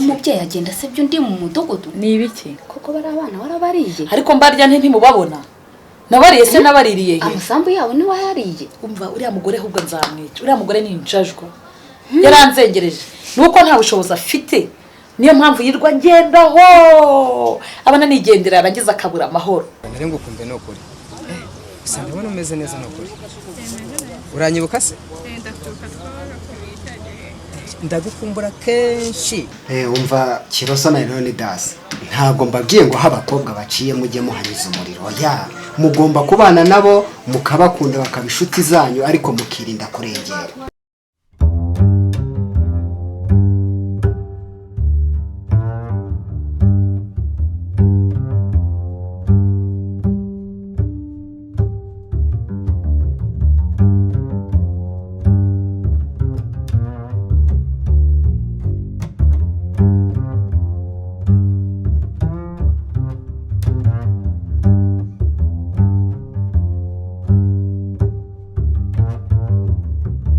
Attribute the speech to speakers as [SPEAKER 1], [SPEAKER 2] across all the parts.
[SPEAKER 1] umubyeyi agenda se byo ndi mu mudogodo
[SPEAKER 2] ni ibiki
[SPEAKER 1] koko bari abana warabariye
[SPEAKER 2] ariko mbarya ntimubabona nabariye se nabaririye he
[SPEAKER 1] amasambu yawe ni wayariye
[SPEAKER 2] umva uriya mugore ahubwo nzamwica uriya mugore ni injajwa yaranzengereje nuko nta bushobozi afite niyo mpamvu yirwa ngendaho abana nigendera arangiza akabura amahoro
[SPEAKER 3] nari ngukumve no kuri gusa ndabona umeze neza no kuri uranyibuka se ndagukumbura kenshi
[SPEAKER 4] umva Kiroso na Leonidas ntago mbabwiye ngo abakobwa baciye mujye muhanyuza umuriro ya mugomba kubana nabo mukabakunda bakabishuti zanyu ariko mukirinda kurengera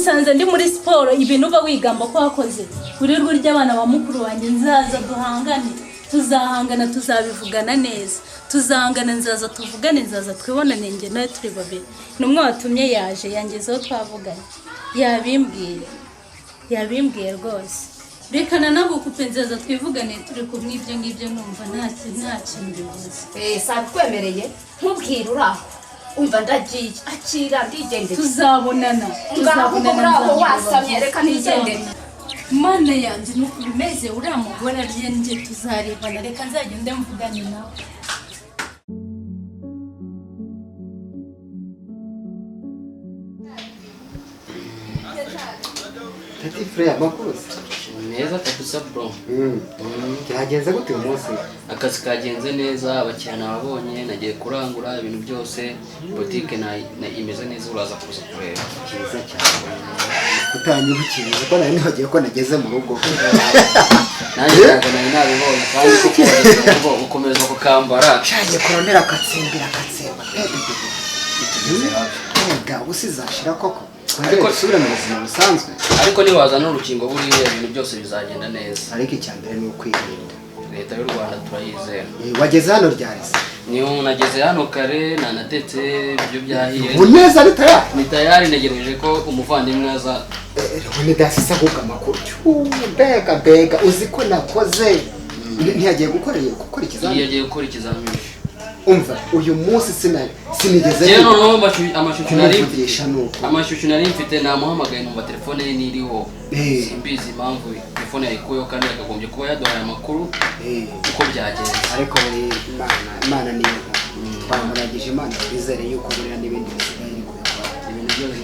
[SPEAKER 5] sanze ndi muri siporo ibintu uba wigamba ko wakoze urirwa ry'abana ba mukuru wanjye nzaza duhangane tuzahangana tuzabivugana neza tuzahangana nzaza tuvugane nzaza twibonane nge nawe turi babiri numwe watumye yaje yangezeho twavuganye yabimbwiye rwose rekana nagukupe nzaza twivugane turi kumwe ibyo ngibyo numva nta kintu bivuze
[SPEAKER 1] sabikwemereye nkubwira uraho umva ndagiye akira ndigendeye
[SPEAKER 5] tuzabonana
[SPEAKER 1] ngaho wasamye reka nigendere
[SPEAKER 5] mana yanjye nuko bimeze uriya mugore arye nje tuzarebana reka nzagende mvugane nawe
[SPEAKER 4] Tati Freya makuzi
[SPEAKER 6] neza kabisa bro
[SPEAKER 4] cyagenze gute uyu munsi
[SPEAKER 6] akazi kagenze neza abakiriya nababonye nagiye kurangura ibintu byose boutique imeze neza uraza kuza kureba
[SPEAKER 4] cyiza cyane utanyibukije ko nari nagiye ko nageze mu rugo
[SPEAKER 6] nanjye ntabwo nari nabibonye kandi kuko ukomeza kukambara
[SPEAKER 4] cyagiye koronera akatsimbira ega usizashira koko ariko subira mu buzima busanzwe
[SPEAKER 6] ariko niwaza n'urukingo buriya ibintu byose bizagenda neza
[SPEAKER 4] ariko icyambere ni ukwirinda
[SPEAKER 6] leta y'u Rwanda turayizera
[SPEAKER 4] wageze hano ryarese
[SPEAKER 6] niyo nageze hano kare nanatetse ibyo byahiye
[SPEAKER 4] uneza ari tayari
[SPEAKER 6] ni tayari ntegereje ko umuvandimwe aza
[SPEAKER 4] Leonidas isaguka amakuru mbega uzi ko nakoze ntiyagiye gukora ikizamini
[SPEAKER 6] yagiye gukora ikizamini
[SPEAKER 4] umva uyu munsi sinigeze
[SPEAKER 6] rero no amashusho nari mfite namuhamagaye mu telefone ye niriho simbizi impamvu telefone yayikuyeho kandi akagombye kuba yaduhaye amakuru uko byagenze
[SPEAKER 4] ariko imana niyo twamuragije imana twizere yuko buriya n'ibindi bisigaye ari kubikora
[SPEAKER 6] ibintu byose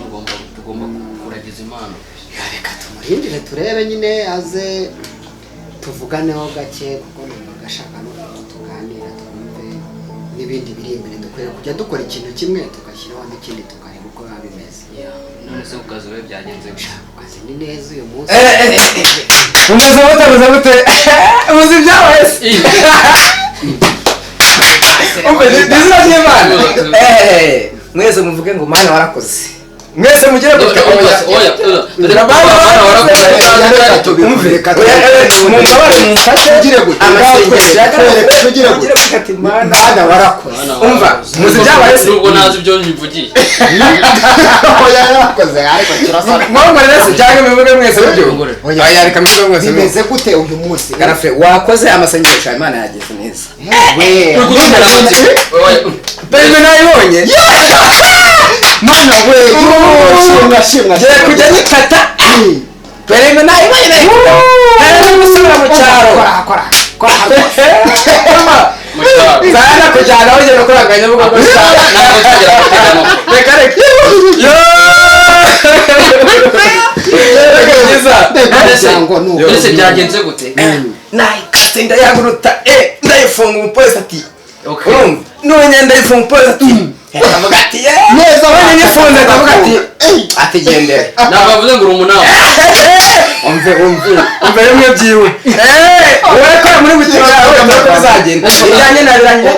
[SPEAKER 6] tugomba kuragiza imana
[SPEAKER 4] reka tumurindire turebe nyine aze tuvuganeho gake kuko numva gashaka no tuganira twumve n'ibindi biri imbere dukwiye kujya dukora ikintu kimwe tugashyiraho n'ikindi tukareba uko biba bimeze
[SPEAKER 6] none se ukazi we byagenze
[SPEAKER 4] ukazi ni neza uyu munsi
[SPEAKER 3] umeze gute uzi byabaye izina ry'Imana mwese muvuge ngo mana warakoze mwese mugire gute umva muzi byabaye se
[SPEAKER 6] ubwo nazi ibyo nyivugiye
[SPEAKER 3] cyangwa mivuge mwese buryo reka mivuge mwese
[SPEAKER 4] bimeze gute uyu munsi
[SPEAKER 3] Garafe wakoze amasengesho Imana yagize neza Bebe nayibonye
[SPEAKER 4] mana we shimwa
[SPEAKER 3] je kujya nyikata Bebe nayibonye nari gusubira mu cyaro Zana kujyana aho ugenda kuranganya vuga ko reka
[SPEAKER 6] ese byagenze gute
[SPEAKER 3] nayikase ndayaguruta ndayifunga umupolisi ati none ndayifunga umupolisi ati avuga ati neza abanye nifunze avuga ati gendere
[SPEAKER 6] ntabwo avuze ngo uri umunama
[SPEAKER 3] umve rimwe byiwe wowe ko muri butiro yawe ko bizagenda ijyanye na biranye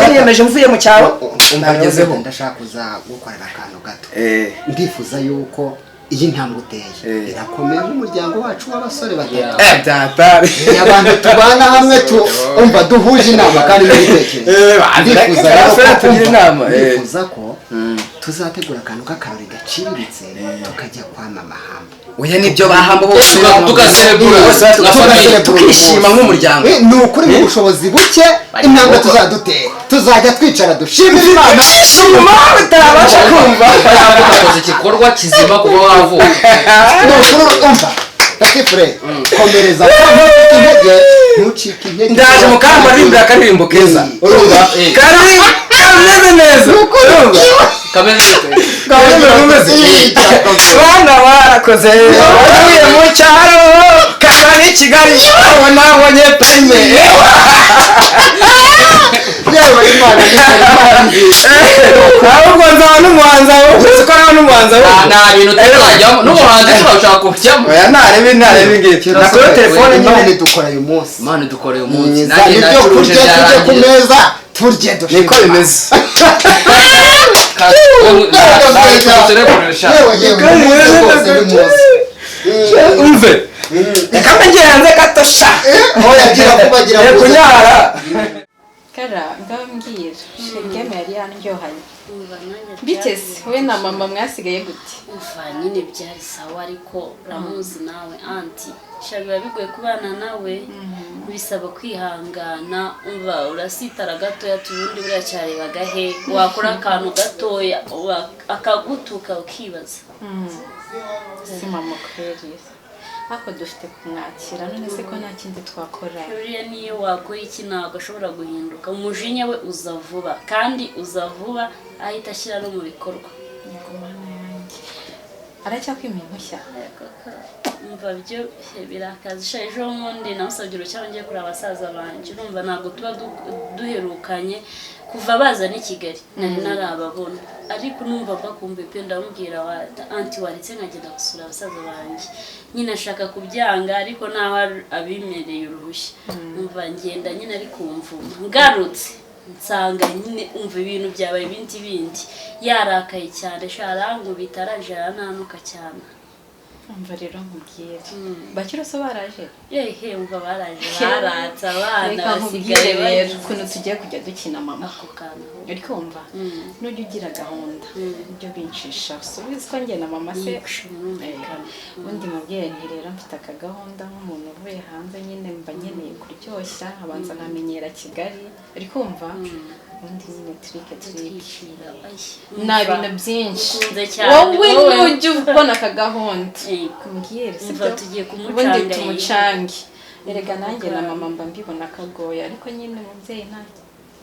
[SPEAKER 3] ndiyemeje mvuye mu cyaro
[SPEAKER 4] umbagezeho ndashaka kuza gukorera akantu gato ndifuza yuko iyi ntambwe uteye irakomeye nk'umuryango wacu w'abasore batatu
[SPEAKER 3] byatari
[SPEAKER 4] abantu tubana hamwe umva duhuje inama kandi ndifuza ko tuzategura akantu k'akarori gaciriritse tukajya kwama amahamba
[SPEAKER 3] oya nibyo bahamba bose
[SPEAKER 6] tugaserebura
[SPEAKER 3] tukishima nk'umuryango
[SPEAKER 4] ni ukuri mu bushobozi buke intambwe tuzadutera tuzajya twicara dushimira Imana
[SPEAKER 3] shima utabasha kumva
[SPEAKER 6] yakoze igikorwa kizima kuba wavuka
[SPEAKER 4] ni ukuri umva Fure komereza intege ntucike intege
[SPEAKER 3] ndaje mu kamba rimbira akaririmbo keza urumva kameze neza
[SPEAKER 6] kameze
[SPEAKER 3] bana barakoze bavuye mu cyaro kaba ni Kigali abo nabonye prime
[SPEAKER 4] yewe Imana
[SPEAKER 3] ahubwo nzaba n'umuhanzi aho ko nawe n'umuhanzi aho
[SPEAKER 6] nta bintu tutajyamo n'umuhanzi turashaka kujyamo
[SPEAKER 3] oya ntarebe ngiki nakora telefone nyine
[SPEAKER 4] dukora uyu munsi
[SPEAKER 6] Imana dukoreye umunsi
[SPEAKER 4] nanjye nacuruje tujye ku meza turye dushima
[SPEAKER 3] niko bimeze umve ikamba ngiranze gato sha
[SPEAKER 4] yagira kubagira
[SPEAKER 3] kunyara
[SPEAKER 7] kara ngambwira shegeme yari yanryohanye biteze we na mama mwasigaye gute
[SPEAKER 1] umva nyine byari sawa ariko uramuzi nawe anti biba bigoye kubana nawe bisaba kwihangana umva urasitara gatoya tubundi buriya cyarebaga he wakora akantu gatoya akagutuka ukibaza
[SPEAKER 7] si mama kweri ako dufite kumwakira none se ko nta kindi twakora
[SPEAKER 1] buriya niyo wakora iki ntabwo ashobora guhinduka umujinya we uza vuba kandi uza vuba ahita ashyira no mu bikorwa
[SPEAKER 7] aracyakwima impushya
[SPEAKER 1] umva byo birakaza sha ejo bundi namusabye urucyaro ngiye kureba abasaza banjye urumva ntabwo tuba duherukanye kuva baza ni Kigali nari narababona ariko numva bakumva pe ndamubwira wa anti waretse nkagenda gusura abasaza banjye nyine ashaka kubyanga ariko naho abimereye uruhushya umva ngenda nyine ari kumvuma ngarutse nsanga nyine umva ibintu byabaye bindi yarakaye cyane sharangubita araje arananuka cyane
[SPEAKER 7] umva rero nkubwire bakiro so baraje
[SPEAKER 1] yehe umva baraje baratsa abana basigaye
[SPEAKER 7] rero ukuntu tugiye kujya dukina mama
[SPEAKER 1] ako kana
[SPEAKER 7] ariko umva nujya ugira gahunda ibyo bincisha subiza ko njye na mama se ubundi mubyeyi nti rero mfite akagahunda nk'umuntu uvuye hanze nyine mba nkeneye kuryoshya abanza nkamenyera Kigali ariko umva ubundi nyine turike nta bintu byinshi wowe nujya ubona akagahunda kumbwire
[SPEAKER 1] umva tugiye
[SPEAKER 7] ubundi tumucange erega nanjye na mama mba mbibona akagoye ariko nyine umubyeyi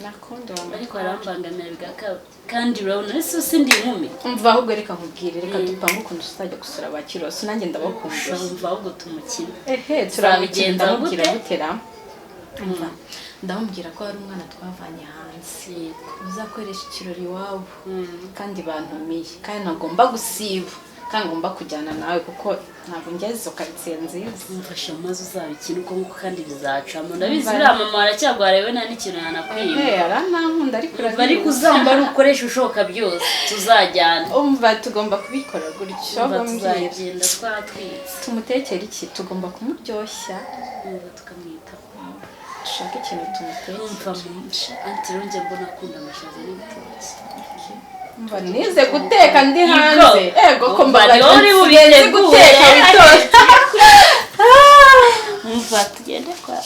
[SPEAKER 7] nakundi
[SPEAKER 1] ariko arambangamira bigakaba kandi urabona ese sindi inkumi
[SPEAKER 7] umva ahubwo reka nkubwire reka dupange ukuntu tuzajya gusura ba Kiroso nanjye ndabakumbuye
[SPEAKER 1] umva ahubwo tumukina
[SPEAKER 7] turabigenda mubwira gutera umva ndamubwira ko hari umwana twavanye hanze uzakoresha ikirori iwabo kandi bantumiye kandi ntagomba gusiba kandi ngomba kujyana nawe kuko ntabwo ngeze izo karitsiye nziza
[SPEAKER 1] mfasha maze uzabikina uko nguko kandi bizacamo ndabizi uriya mama aracyagwara we nta n'ikintu yanakwiba
[SPEAKER 7] aranankunda
[SPEAKER 1] ariko uzambara ukoresha ushoka byose tuzajyana
[SPEAKER 7] umva tugomba kubikora gutyo
[SPEAKER 1] tuzagenda twatwitse
[SPEAKER 7] tumutekere iki tugomba kumuryoshya
[SPEAKER 1] umva tukamwitaho
[SPEAKER 7] dushaka ikintu tumutekere
[SPEAKER 1] umva anti ronge mbona akunda amashaza n'ibitoki
[SPEAKER 7] umva nize guteka ndi hanze ego ko
[SPEAKER 1] mbari uri bubize
[SPEAKER 7] guteka bitoki
[SPEAKER 1] umva tugende kwa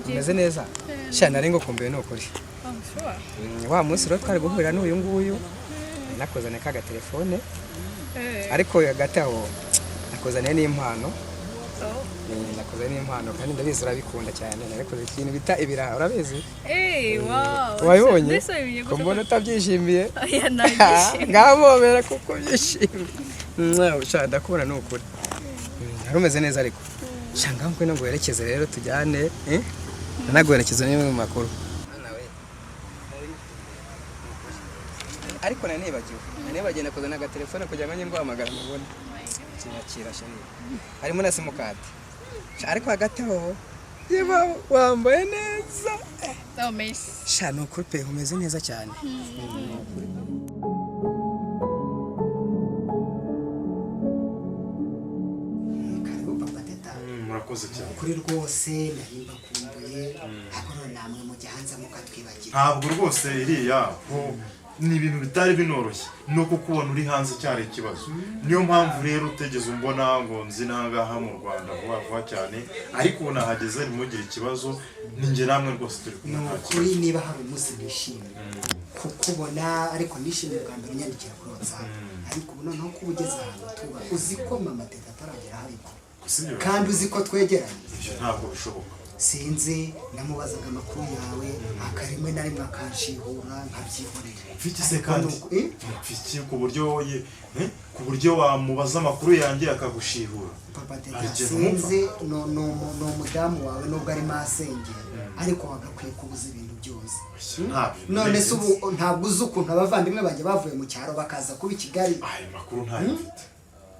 [SPEAKER 8] meze neza sha nari ngo kumbuye nukuri wa munsi rero twari guhurira n'uyu nguyu nakozane ka telefone ariko hagati aho nakozane n'impano nakozane n'impano kandi ndabizi urabikunda cyane nakoze ikintu bita ibiraha urabizi
[SPEAKER 9] wow
[SPEAKER 8] wabibonye ko mbona utabyishimiye ngabobera kuko byishimiye sha ndakubona nukuri hari umeze neza ariko sha ngambwe no guherekeze rero tujyane nanaguherekeza n'imwe mu makuru ariko nanibagiwe nakoze na telefone kugira ngo njye nguhamagara mubone kinyakira sheri harimo na simukadi ariko hagati aho yeba wambaye neza sha ni ukuri pe umeze neza cyane
[SPEAKER 10] murakoze cyane
[SPEAKER 4] kuri rwose nahimba kumbuye ariko namwe mujya hanze mukatwibagira
[SPEAKER 10] ntabwo rwose iriya ni ibintu bitari binoroshye no kukubona uri hanze cyari ikibazo niyo mpamvu rero utegeze umbona ngo nzi nangaha mu Rwanda vuba cyane ariko ubu nahageze ntimugire ikibazo ninjye namwe rwose turi kumwe nta
[SPEAKER 4] kuri niba hari umunsi nishimye kukubona ariko nishimye bwa mbere nyandikira kuri WhatsApp ariko ubu noneho kuba ugeze ahantu tuba uzi ko mama Teta ataragera ariko kandi uzi ko twegeranye
[SPEAKER 10] ibyo ntabwo bishoboka
[SPEAKER 4] sinzi namubazaga amakuru yawe akarimwe na rimwe akanshihura nkabyihorera
[SPEAKER 10] mfite se kandi mfite ku buryo wamubaza amakuru yanjye akagushihura
[SPEAKER 4] papa Teta sinzi no umudamu wawe nubwo ari masenge ariko wagakwiye kubuza ibintu byose none se ubu ntabwo uzi ukuntu abavandimwe banjye bavuye mu cyaro bakaza kuba i Kigali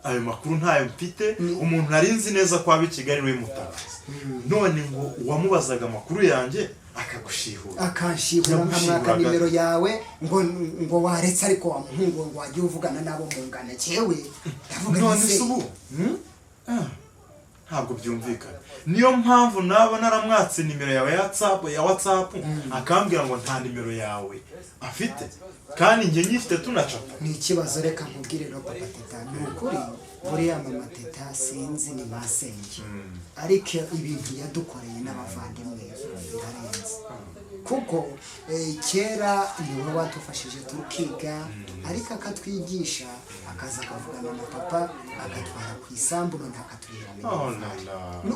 [SPEAKER 10] ayo makuru ntayo mfite umuntu nari nzi neza ko aba i Kigali we Mutabazi none ngo uwamubazaga amakuru yanjye akagushihura
[SPEAKER 4] akanshihura nkamwaka nimero yawe ngo waretse ariko wa muhungu ngo wagiye uvugana nabo mungana cyewe
[SPEAKER 10] none se ubu ntabwo byumvikana niyo mpamvu naba naramwatse nimero yawe ya WhatsApp akambwira ngo nta nimero yawe afite kandi njye nyifite tunacapa
[SPEAKER 4] ni ikibazo reka nkubwire no papa Teta ni ukuri buriya mama Teta sinzi ni masenge ariko ibintu yadukoreye n'abavandimwe birarenze kuko kera niwe wadufashije tukiga ariko akatwigisha akaza akavugana na papa agatwara ku isambu none akaturira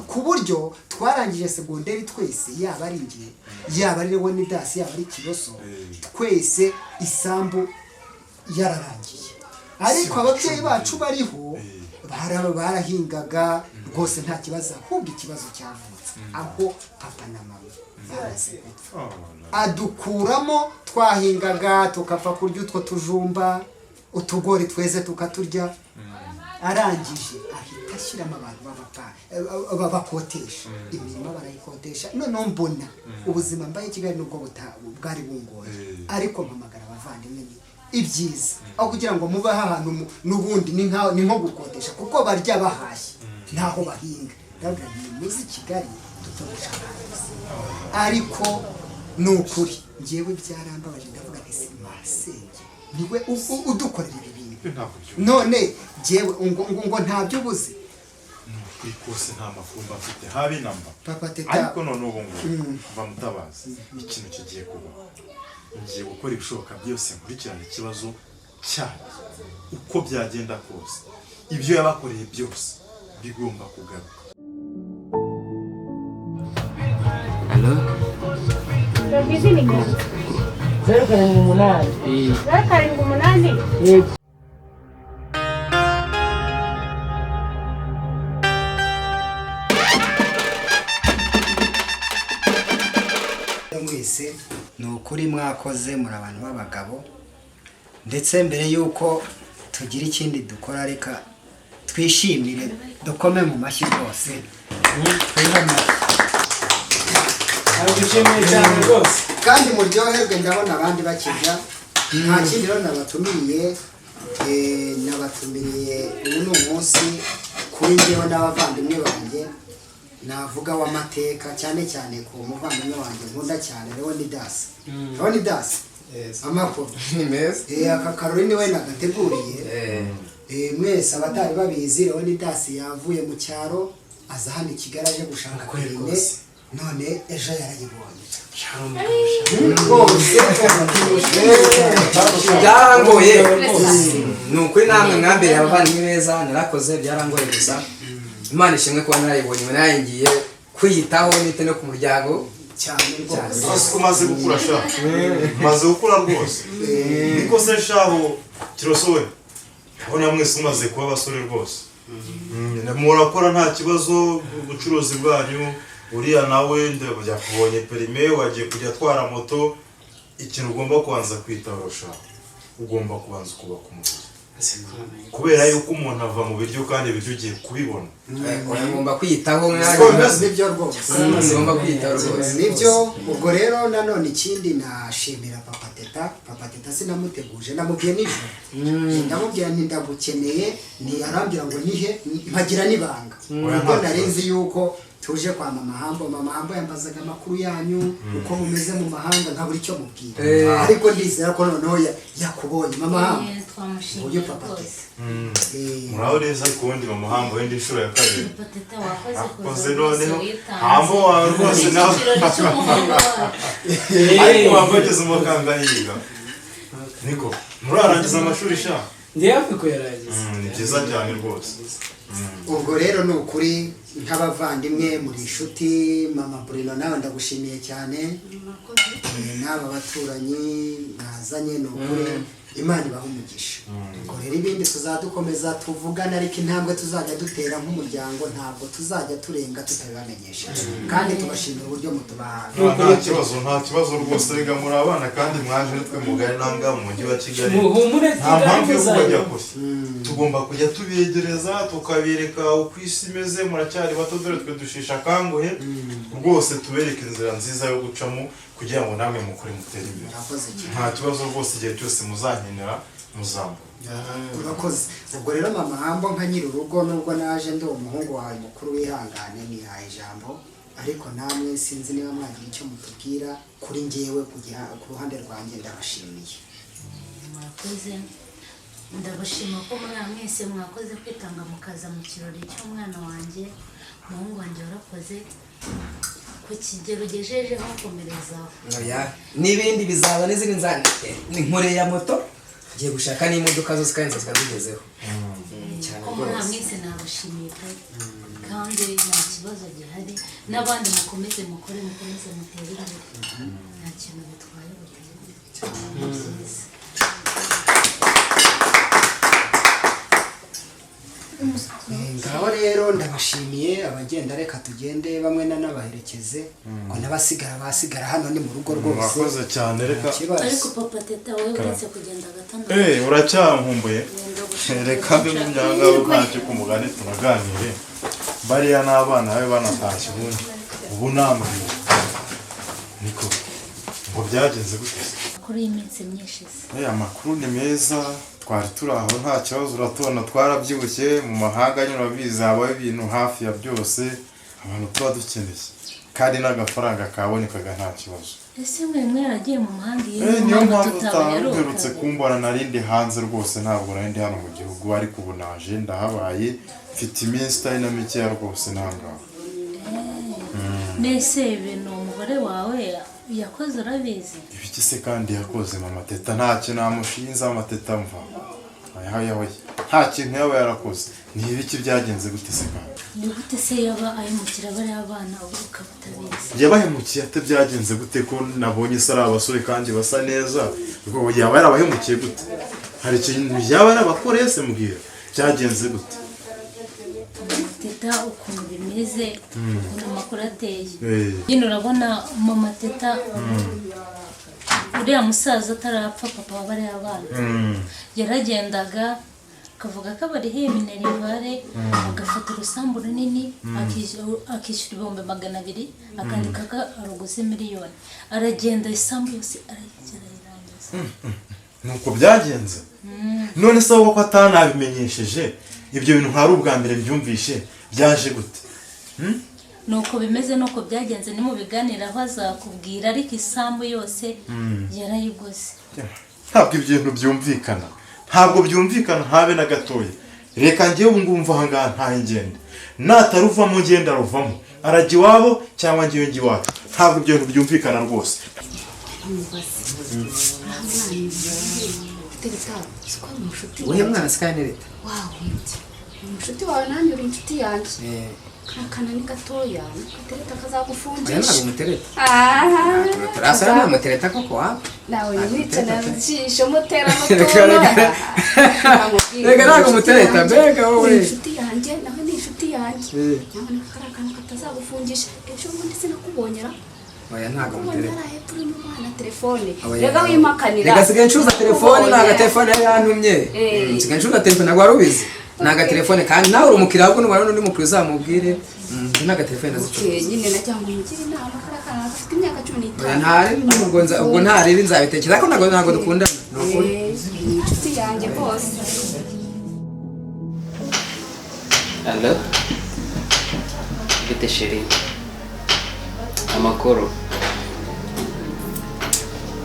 [SPEAKER 4] ku buryo twarangije segonderi twese yaba ari njye yaba ari we n'idasi yaba ari Kiroso twese isambu yararangiye ariko ababyeyi bacu bariho barahingaga rwose nta kibazo ahubwo ikibazo cyavutse aho papa na mama baraze gupfa adukuramo twahingaga tukapfa kurya utwo tujumba utugori tweze tukaturya arangije ahita ashyiramo abantu babakotesha imirimo barayikotesha noneho mbona ubuzima mbaye Kigali nubwo bwari bungoye ariko mpamagara abavandimwe ibyiza aho kugira ngo mube ahantu n'ubundi ni nko gukodesha kuko barya bahashye ntaho bahinga ndabwira ni muzi Kigali tutogushaka ariko nukuri ngewe byarambabaje ndavuga nti si masenge niwe udukorera ibi bintu none ngewe ngo ntabyo ubuze
[SPEAKER 10] kose nta mafumba afite habe namba
[SPEAKER 4] papa Teta
[SPEAKER 10] ariko none ubu mva Mutabazi ikintu kigiye kuba ngiye gukora ibishoboka byose nkurikirana ikibazo cyane uko byagenda kose ibyo yabakoreye byose bigomba kugaruka
[SPEAKER 6] Hello?
[SPEAKER 11] Izi ni ngazi.
[SPEAKER 2] 078.
[SPEAKER 11] 078?
[SPEAKER 2] Yego.
[SPEAKER 4] mwese ni ukuri mwakoze muri abantu b'abagabo ndetse mbere y'uko tugira ikindi dukora reka twishimire dukome mu mashyi rwose kandi muryoherwe ndabona abandi bakijya nta kindi rero nabatumiriye uyu ni umunsi kuri njyewe n'abavandimwe banjye navuga w'amateka cyane cyane ku muvandimwe wanjye nkunda cyane Leonidas amakuru
[SPEAKER 3] ni meza
[SPEAKER 4] aka Caroline we nagateguriye mwese abatari babizi Leonidas yavuye mu cyaro aza hano i Kigali aje gushaka Caroline none ejo yarayibonye
[SPEAKER 3] byarangoye ni ukuri namwe mwambere abavandimwe beza narakoze byarangoye gusa Imana ishimwe kuba narayibonye nayo ngiye kwiyitaho nite no ku muryango
[SPEAKER 4] cyane
[SPEAKER 10] rwose umaze gukura sha umaze gukura rwose niko se shaho Kiroso we ubona mwese umaze kuba abasore rwose murakora nta kibazo ubucuruzi bwanyu uriya nawe ndabya kubonye perime wagiye kujya atwara moto ikintu ugomba kubanza kwitaho sha ugomba kubanza kubaka umubiri kubera yuko umuntu ava mu biryo kandi ibiryo ugiye kubibona
[SPEAKER 8] ngomba kwiyitaho
[SPEAKER 4] nibyo rwose
[SPEAKER 8] ngomba kwiyitaho rwose
[SPEAKER 4] nibyo ubwo rero nanone ikindi nashimira papa teta sinamuteguje namubwiye nijoro ndamubwira nti ndagukeneye arambwira ngo nihe mpagira n'ibanga ubwo narenze yuko tuje kwa mama hambo yambazaga amakuru yanyu uko mumeze mu mahanga nka buri cyo mubwira ariko ndizera ko noneho yakubonye mama hambo uyu papa
[SPEAKER 10] muraho neza kundi mama hambo wenda inshuro ya kabiri akoze noneho hambo wawe rwose nawe ariko wambageze umukanga higa niko murarangiza amashuri sha
[SPEAKER 8] ndi hafi ko yarangiza
[SPEAKER 10] ni byiza cyane rwose
[SPEAKER 4] ubwo rero ni ukuri nk'abavandimwe muri inshuti mama Bruno nawe ndagushimiye cyane n'aba baturanyi nazanye ni ukuri Imana ibaha umugisha ubwo rero ibindi tuzadukomeza tuvugana ariko intambwe tuzajya dutera nk'umuryango ntabwo tuzajya turenga tutabibamenyesha kandi tubashimira uburyo mutubaha
[SPEAKER 10] nta kibazo rwose rega muri abana kandi mwaje nitwe mugari nanga mu mujyi wa Kigali nta mpamvu yo kujya kure tugomba kujya tubegereza tukabereka uko isi imeze muracyari bato dore twe dushisha akanguhe rwose tubereke inzira nziza yo gucamo kugira ngo namwe mukore mutere imbere nta kibazo rwose igihe cyose muzankenera muzambo
[SPEAKER 4] urakoze ubwo rero mama hambo nka nyiri urugo nubwo naje ndi umuhungu wawe mukuru wihangane nihaye ijambo ariko namwe sinzi niba mwagira icyo mutubwira kuri njyewe ku ruhande rwanjye ndabashimiye
[SPEAKER 12] mwakoze ndabashima ko muri mwese mwakoze kwitanga mukaza mu kirori cy'umwana wanjye umuhungu wanjye warakoze ku kigero ugejejeho komerezaho
[SPEAKER 8] n'ibindi bizaba n'izindi ni nkore ya moto ngiye gushaka n'imodoka zose kandi zikazigezeho
[SPEAKER 12] ko muri mwese nabashimiye kandi nta kibazo gihari n'abandi mukomeze mukore mukomeze mutere imbere nta kintu bitwaye byiza
[SPEAKER 4] ngaho rero ndabashimiye abagenda reka tugende bamwe n'abaherekeze ngo n'abasigara hano ni mu rugo rwose
[SPEAKER 10] mwakoze cyane reka
[SPEAKER 12] ariko papa teta wowe uretse kugenda gatanu
[SPEAKER 10] uracyamkumbuye reka mbe mu myanga ntacyo ku mugani turaganire bariya n'abana babe banatashye ubu namwe niko ngo byagenze gute
[SPEAKER 12] kuri iyi minsi myinshi
[SPEAKER 10] amakuru ni meza twari turi aho nta kibazo uratubona twarabyibushye mu mahanga nyine urabizi habaho ibintu hafi ya byose abantu tuba dukeneye kandi n'agafaranga kabonekaga nta kibazo
[SPEAKER 12] ese mwe yaragiye mu mahanga
[SPEAKER 10] niyo mpamvu utaherutse kumbona narindi hanze rwose ntabwo narindi hano mu gihugu ariko ubu naje ndahabaye mfite iminsi itari na mikeya rwose ntangaho
[SPEAKER 12] nese ibintu umugore wawe yakoze urabizi
[SPEAKER 10] ibiki se kandi yakoze mama teta nta kintu namushinze amateta mva nta kintu yaba yarakoze ni ibiki byagenze gute se kandi
[SPEAKER 12] ni gute se yaba ayimukira bariya bana ukaba utabizi
[SPEAKER 10] yabahemukiye ate byagenze gute ko nabonye se ari abasore kandi basa neza ubwo yaba yarabahemukiye gute hari ikintu yaba yarabakoreye se mbwira byagenze gute
[SPEAKER 12] teta ukuntu bimeze ukuntu amakuru ateye nyine urabona mama teta uriya musaza atarapfa papa wa bariya abana yaragendaga akavuga ko abariho minerivare agafata urusambu runini akishyura 200,000 akandika ko aruguze miliyoni aragenda isambu yose arayirangiza
[SPEAKER 10] nuko byagenze none se wowe ko atanabimenyesheje ibyo bintu nkari ubwa mbere byumvishe byaje gute
[SPEAKER 12] nuko bimeze nuko byagenze ni mu biganiraho azakubwira ariko isambu yose yarayiguze
[SPEAKER 10] ntabwo ibintu byumvikana ntabwo byumvikana habe na gatoya reka ngewe ubu ngubu mva aha ngaha ntahe ngende nataruvamo ngenda ruvamo arajya iwabo cyangwa ngewe njya iwacu ntabwo ibyo bintu byumvikana rwose
[SPEAKER 8] uyu mwana sikane leta
[SPEAKER 13] umushuti wawe nanjye uri inshuti yanjye kakana ni gatoya gatereta kazagufungisha
[SPEAKER 8] ntabwo umutereta turasa nta mutereta koko waba
[SPEAKER 13] nawe wicara ijisho mutera mutono
[SPEAKER 8] reka ntabwo umutereta mbega wowe
[SPEAKER 13] inshuti yanjye nawe ni inshuti yanjye nabona kakana katazagufungisha ejo bundi sinakubonyera
[SPEAKER 8] oya ntago muterefone
[SPEAKER 13] na telefone rega wimakanira
[SPEAKER 8] rega sigaye ncuza telefone naga telefone yantumye sigaye ncuza telefone nagwa rubizi naga telefone kandi nawe uri umukiriya ahubwo n'ubara n'undi mukuru uzamubwire naga telefone nazicuruza
[SPEAKER 13] nyine najyango umugire inama karakana afite imyaka 15
[SPEAKER 8] oya ntari ubwo ntari nzabitekereza ariko ntago dukundana
[SPEAKER 13] n'ukuri inshuti yanjye bose.
[SPEAKER 6] Hello? Gite sheri. Amakuru.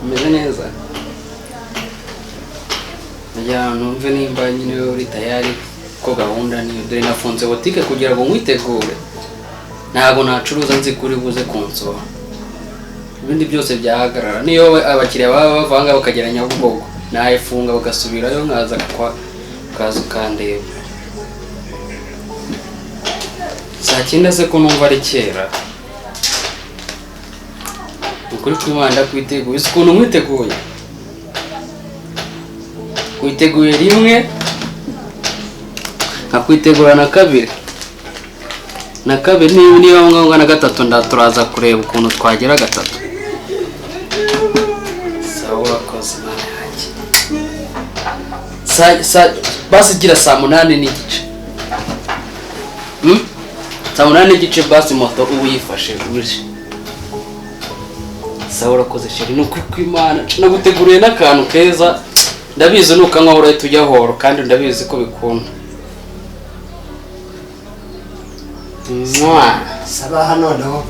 [SPEAKER 6] Umeze neza? Najya numve nimba nyine uri tayari ko gahunda niyo dore nafunze botike kugira ngo nkwitegure. Ntabwo nacuruza nzi kuri buze kunsora. Ibindi byose byahagarara. Niyo abakiriya baba bavanga bakagera Nyabugogo. Nayifunga bagasubirayo nkaza kwa kazu kandeba. Saa cyenda se ko numva ari kera. Ukuri kwimanda kwiteguye ukuntu mwiteguye. Kwiteguye rimwe akwitegura na kabiri. Na kabiri niba ngombwa na gatatu ndaturaza kureba ukuntu twagera gatatu. Sawa koze nanjye. Basi gira saa 8 n'igice. Saa 8 n'igice basi moto uyifashe uje. Sawa urakoze sheri nuko kwimana naguteguriye n'akantu keza ndabizi nuko nkahora tujya horo kandi ndabizi ko bikunda.
[SPEAKER 4] Saba hano no